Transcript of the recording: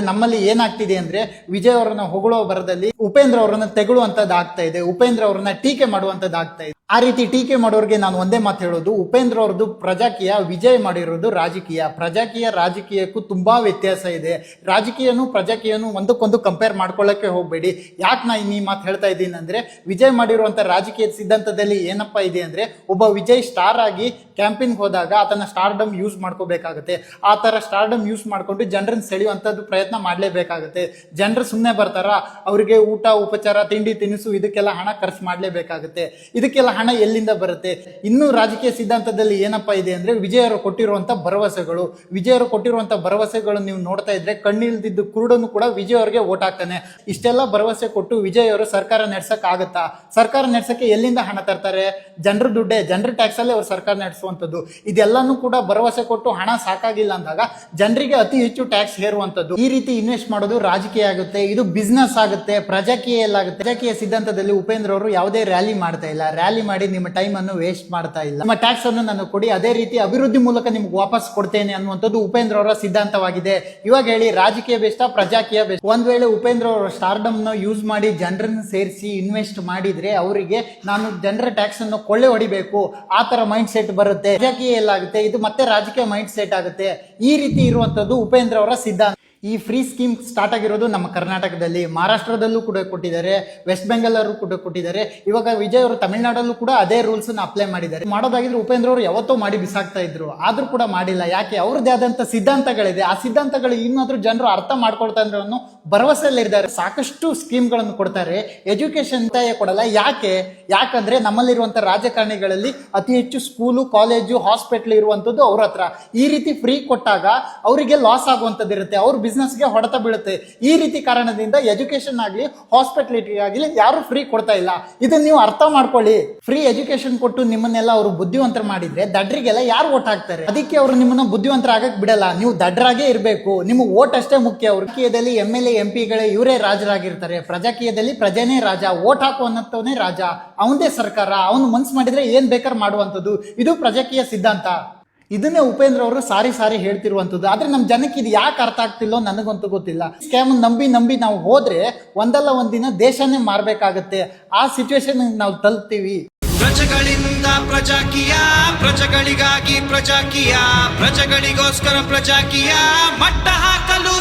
ನಮ್ಮಲ್ಲಿ ಏನಾಗ್ತಿದೆ ಅಂದ್ರೆ ವಿಜಯ್ ಅವರನ್ನ ಹೊಗಳೋ ಬರದಲ್ಲಿ ಉಪೇಂದ್ರ ಅವರನ್ನ ತೆಗೊಳ್ಳುವಂತದ್ದು ಆಗ್ತಾ ಇದೆ, ಉಪೇಂದ್ರ ಅವರನ್ನ ಟೀಕೆ ಮಾಡುವಂತದ್ದು ಆಗ್ತಾ ಇದೆ. ಆ ರೀತಿ ಟೀಕೆ ಮಾಡೋರಿಗೆ ನಾನು ಒಂದೇ ಮಾತು ಹೇಳೋದು, ಉಪೇಂದ್ರ ಅವ್ರದ್ದು ಪ್ರಜಾಕೀಯ, ವಿಜಯ್ ಮಾಡಿರೋದು ರಾಜಕೀಯ. ಪ್ರಜಾಕೀಯ ರಾಜಕೀಯಕ್ಕೂ ತುಂಬಾ ವ್ಯತ್ಯಾಸ ಇದೆ. ರಾಜಕೀಯನು ಪ್ರಜಾಕೀಯನು ಒಂದಕ್ಕೊಂದು ಕಂಪೇರ್ ಮಾಡ್ಕೊಳ್ಳಕ್ಕೆ ಹೋಗ್ಬೇಡಿ. ಯಾಕೆ ನಾ ಈ ಮಾತು ಹೇಳ್ತಾ ಇದ್ದೀನಿ ಅಂದ್ರೆ, ವಿಜಯ್ ಮಾಡಿರುವಂತ ರಾಜಕೀಯ ಸಿದ್ಧಾಂತದಲ್ಲಿ ಏನಪ್ಪಾ ಇದೆ ಅಂದ್ರೆ, ಒಬ್ಬ ವಿಜಯ್ ಸ್ಟಾರ್ ಆಗಿ ಕ್ಯಾಂಪಿಂಗ್ ಹೋದಾಗ ಆತನ ಸ್ಟಾರ್ಡಮ್ ಯೂಸ್ ಮಾಡ್ಕೋಬೇಕಾಗುತ್ತೆ. ಆ ತರ ಸ್ಟಾರ್ಡಮ್ ಯೂಸ್ ಮಾಡ್ಕೊಂಡು ಜನರನ್ನ ಸೆಳೆಯುವಂತದ್ದು ಪ್ರಯತ್ನ ಮಾಡ್ಲೇಬೇಕಾಗುತ್ತೆ. ಜನರು ಸುಮ್ಮನೆ ಬರ್ತಾರ? ಅವರಿಗೆ ಊಟ ಉಪಚಾರ ತಿಂಡಿ ತಿನಿಸು ಇದಕ್ಕೆಲ್ಲ ಹಣ ಖರ್ಚು ಮಾಡ್ಲೇಬೇಕಾಗುತ್ತೆ. ಇದಕ್ಕೆಲ್ಲ ಹಣ ಎಲ್ಲಿಂದ ಬರುತ್ತೆ? ಇನ್ನು ರಾಜಕೀಯ ಸಿದ್ಧಾಂತದಲ್ಲಿ ಏನಪ್ಪಾ ಇದೆ ಅಂದ್ರೆ, ವಿಜಯರು ಕೊಟ್ಟಿರುವಂತ ಭರವಸೆಗಳು, ವಿಜಯರು ಕೊಟ್ಟಿರುವಂತ ಭರವಸೆಗಳು ನೀವು ನೋಡ್ತಾ ಇದ್ರೆ ಕಣ್ಣಿಲ್ದಿದ್ದು ಕುರುಡನು ಕೂಡ ವಿಜಯ್ ಅವರಿಗೆ ಓಟ್ ಹಾಕ್ತಾನೆ. ಇಷ್ಟೆಲ್ಲ ಭರವಸೆ ಕೊಟ್ಟು ವಿಜಯ್ ಅವರು ಸರ್ಕಾರ ನಡೆಸಕ್ ಆಗತ್ತಾ? ಸರ್ಕಾರ ನಡೆಸಕ್ಕೆ ಎಲ್ಲಿಂದ ಹಣ ತರ್ತಾರೆ? ಜನರ ದುಡ್ಡೇ, ಜನರ ಟ್ಯಾಕ್ಸ್ ಅಲ್ಲಿ ಅವ್ರು ಸರ್ಕಾರ ನಡೆಸುವಂತದ್ದು. ಇದೆಲ್ಲಾನು ಕೂಡ ಭರವಸೆ ಕೊಟ್ಟು ಹಣ ಸಾಕಾಗಿಲ್ಲ ಅಂದಾಗ ಜನರಿಗೆ ಅತಿ ಹೆಚ್ಚು ಟ್ಯಾಕ್ಸ್ ಹೇರುವಂತದ್ದು. ಈ ರೀತಿ ಇನ್ವೆಸ್ಟ್ ಮಾಡೋದು ರಾಜಕೀಯ ಆಗುತ್ತೆ, ಇದು ಬಿಸ್ನೆಸ್ ಆಗುತ್ತೆ, ಪ್ರಜಾಕೀಯ ಎಲ್ಲಾಗುತ್ತೆ. ಪ್ರಜಾಕೀಯ ಸಿದ್ಧಾಂತದಲ್ಲಿ ಉಪೇಂದ್ರ ಅವರು ಯಾವುದೇ ರ್ಯಾಲಿ ಮಾಡ್ತಾ ಇಲ್ಲ. ರ್ಯಾಲಿ ಮಾಡಿ ನಿಮ್ಮ ಟೈಮ್ ಅನ್ನು ವೇಸ್ಟ್ ಮಾಡ್ತಾ ಇಲ್ಲ. ನಿಮ್ಮ ಟ್ಯಾಕ್ಸ್ ಅನ್ನು ನನಗೆ ಕೊಡಿ, ಅದೇ ರೀತಿ ಅಭಿವೃದ್ಧಿ ಮೂಲಕ ನಿಮ್ಗೆ ವಾಪಸ್ ಕೊಡ್ತೇನೆ ಅನ್ನುವಂಥದ್ದು ಉಪೇಂದ್ರ ಅವರ ಸಿದ್ಧಾಂತವಾಗಿದೆ. ಇವಾಗ ಹೇಳಿ, ರಾಜಕೀಯ ಬೆಸ್ಟಾ ಪ್ರಜಾಕೀಯ ಬೆಸ್ಟ್? ಒಂದ್ ವೇಳೆ ಉಪೇಂದ್ರ ಅವರ ಸ್ಟಾರ್ಡಮ್ ನ ಯೂಸ್ ಮಾಡಿ ಜನರನ್ನು ಸೇರಿಸಿ ಇನ್ವೆಸ್ಟ್ ಮಾಡಿದ್ರೆ ಅವರಿಗೆ ನಾನು ಜನರ ಟ್ಯಾಕ್ಸ್ ಅನ್ನು ಕೊಳ್ಳೆ ಹೊಡಿಬೇಕು ಆ ತರ ಮೈಂಡ್ ಸೆಟ್ ಬರುತ್ತೆ. ಪ್ರಜಾಕೀಯ ಎಲ್ಲಾಗುತ್ತೆ, ಇದು ಮತ್ತೆ ರಾಜಕೀಯ ಮೈಂಡ್ ಸೆಟ್ ಆಗುತ್ತೆ. ಈ ರೀತಿ ಇರುವಂತದ್ದು ಉಪೇಂದ್ರ ಅವರ ಸಿದ್ಧಾಂತ. ಈ ಫ್ರೀ ಸ್ಕೀಮ್ ಸ್ಟಾರ್ಟ್ ಆಗಿರೋದು ನಮ್ಮ ಕರ್ನಾಟಕದಲ್ಲಿ, ಮಹಾರಾಷ್ಟ್ರದಲ್ಲೂ ಕೂಡ ಕೊಟ್ಟಿದ್ದಾರೆ, ವೆಸ್ಟ್ ಬೆಂಗಾಲ್ ಅವರು ಕೂಡ ಕೊಟ್ಟಿದ್ದಾರೆ. ಇವಾಗ ವಿಜಯ್ ಅವರು ತಮಿಳುನಾಡಲ್ಲೂ ಕೂಡ ಅದೇ ರೂಲ್ಸ್ ಅಪ್ಲೈ ಮಾಡಿದ್ದಾರೆ. ಮಾಡೋದಾಗಿದ್ರೆ ಉಪೇಂದ್ರ ಅವರು ಯಾವತ್ತೋ ಮಾಡಿ ಬಿಸಾಕ್ತಾ ಇದ್ರು, ಆದ್ರೂ ಕೂಡ ಮಾಡಿಲ್ಲ. ಯಾಕೆ? ಅವ್ರದ್ದೇ ಆದಂತ ಸಿದ್ಧಾಂತಗಳಿದೆ. ಆ ಸಿದ್ಧಾಂತಗಳು ಇನ್ನಾದ್ರೂ ಜನರು ಅರ್ಥ ಮಾಡ್ಕೊಳ್ತಾ ಇದ್ರೆ ಅನ್ನೋ ಭರವಸೆಯಲ್ಲಿದ್ದಾರೆ. ಸಾಕಷ್ಟು ಸ್ಕೀಮ್ಗಳನ್ನು ಕೊಡ್ತಾರೆ, ಎಜುಕೇಶನ್ ಕೊಡಲ್ಲ. ಯಾಕಂದ್ರೆ ನಮ್ಮಲ್ಲಿರುವಂತ ರಾಜಕಾರಣಿಗಳಲ್ಲಿ ಅತಿ ಹೆಚ್ಚು ಸ್ಕೂಲು, ಕಾಲೇಜು, ಹಾಸ್ಪಿಟಲ್ ಇರುವಂತದ್ದು ಅವ್ರ ಹತ್ರ. ಈ ರೀತಿ ಫ್ರೀ ಕೊಟ್ಟಾಗ ಅವರಿಗೆ ಲಾಸ್ ಆಗುವಂತದ್ದು ಇರುತ್ತೆ, ಅವ್ರ ಬಿಸ್ನೆಸ್ಗೆ ಹೊಡೆತ ಬೀಳುತ್ತೆ. ಈ ರೀತಿ ಕಾರಣದಿಂದ ಎಜುಕೇಶನ್ ಆಗಲಿ ಹಾಸ್ಪಿಟಲಿಟಿ ಆಗಲಿ ಯಾರು ಫ್ರೀ ಕೊಡ್ತಾ ಇಲ್ಲ. ಇದನ್ನ ನೀವು ಅರ್ಥ ಮಾಡ್ಕೊಳ್ಳಿ. ಫ್ರೀ ಎಜುಕೇಶನ್ ಕೊಟ್ಟು ನಿಮ್ಮನ್ನೆಲ್ಲ ಅವರು ಬುದ್ಧಿವಂತರ ಮಾಡಿದ್ರೆ ದಡ್ರಿಗೆಲ್ಲ ಯಾರು ಓಟ್ ಹಾಕ್ತಾರೆ? ಅದಕ್ಕೆ ಅವರು ನಿಮ್ಮನ್ನ ಬುದ್ಧಿವಂತರ ಆಗಕ್ ಬಿಡಲ್ಲ. ನೀವು ದಡ್ರಾಗೇ ಇರಬೇಕು, ನಿಮ್ಮ ಓಟ್ ಅಷ್ಟೇ ಮುಖ್ಯ. ರಾಜಕೀಯದಲ್ಲಿ MLA MP ಗಳೇ ಇವರೇ ರಾಜರಾಗಿರ್ತಾರೆ, ಪ್ರಜಾಕೀಯದಲ್ಲಿ ಪ್ರಜೆನೇ ರಾಜ, ಓಟ್ ಹಾಕುವಂತವನೇ ರಾಜ, ಅವನದೇ ಸರ್ಕಾರ, ಅವನು ಮನ್ಸು ಮಾಡಿದ್ರೆ ಏನ್ ಬೇಕಾದ್ರೆ ಮಾಡುವಂಥದ್ದು. ಇದು ಪ್ರಜಾಕೀಯ ಸಿದ್ಧಾಂತ. ಇದನ್ನೇ ಉಪೇಂದ್ರ ಅವರು ಸಾರಿ ಹೇಳ್ತಿರುವಂತದ್ದು. ಆದ್ರೆ ನಮ್ ಜನಕ್ಕೆ ಇದು ಯಾಕೆ ಅರ್ಥ ಆಗ್ತಿಲ್ಲೋ ನನಗಂತೂ ಗೊತ್ತಿಲ್ಲ. ಸ್ಕ್ಯಾಮ್ ನಂಬಿ ನಾವು ಹೋದ್ರೆ ಒಂದಲ್ಲ ಒಂದಿನ ದೇಶನೇ ಮಾರ್ಬೇಕಾಗತ್ತೆ. ಆ ಸಿಚುವೇಶನ್ ನಾವು ತಲುಪ್ತೀವಿ. ಪ್ರಜೆಗಳಿಂದ ಪ್ರಜಾಕೀಯ, ಪ್ರಜೆಗಳಿಗಾಗಿ ಪ್ರಜಾಕೀಯ, ಪ್ರಜೆಗಳಿಗೋಸ್ಕರ ಪ್ರಜಾಕೀಯ, ಮಟ್ಟ ಹಾಕಲು